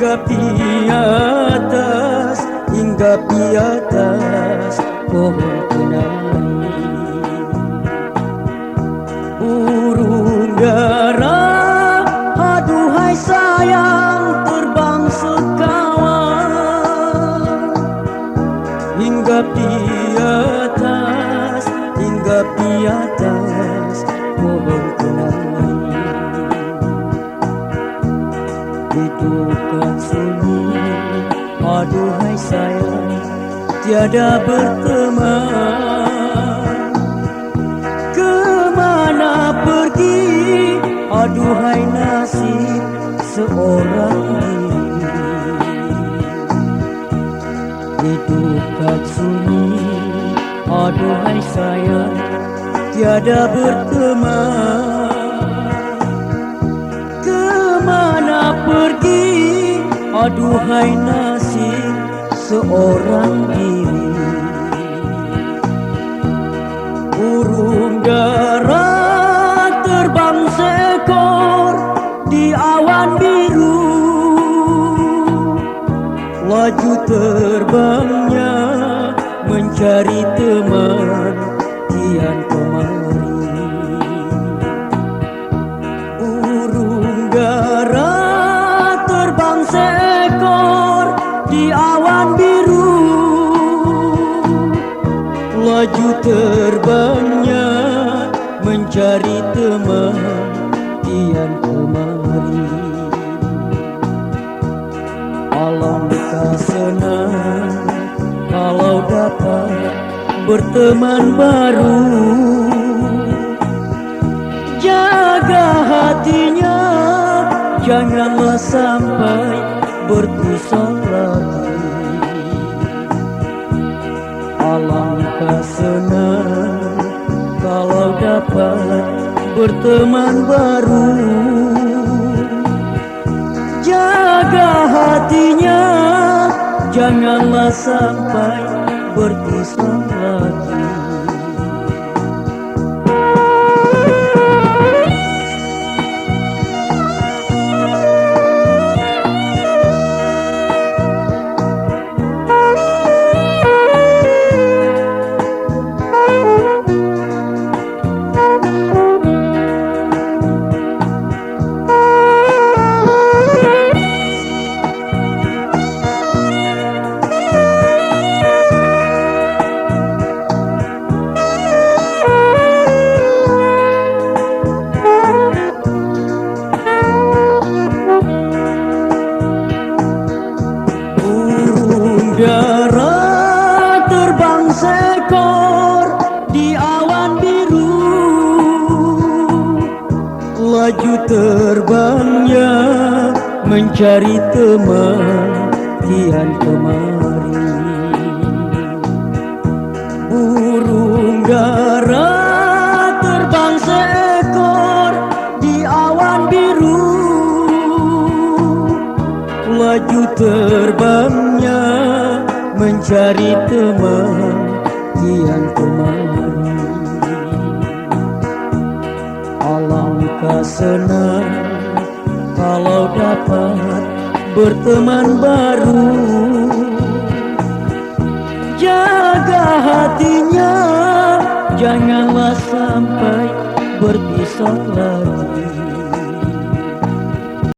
hingga di atas pohon kenari. Burung dara, aduhai sayang, terbang sekawan hingga di atas pohon kenari. Hidupkan sunyi, aduhai sayang, tiada berteman. Kemana pergi, aduhai nasib seorang diri. Hidupkan sunyi, aduhai sayang, tiada berteman. Kemana pergi, aduhai nasib seorang diri. Burung dara terbang seekor di awan biru, laju terbangnya mencari teman kian kemari. Burung dara terbang seekor di awan biru, laju terbangnya mencari teman kian kemari. Alangkah senang kalau dapat berteman baru. Jaga hatinya, janganlah sampai berpisah lagi. Alangkah senang kalau dapat berteman baru. Jaga hatinya, janganlah sampai berpisah lagi. Dara terbang seekor di awan biru, laju terbangnya mencari teman kian kemari. Burung dara terbang seekor di awan biru, laju terbangnya mencari teman kian kemari. Alangkah senang kalau dapat berteman baru. Jaga hatinya, janganlah sampai berpisah lagi.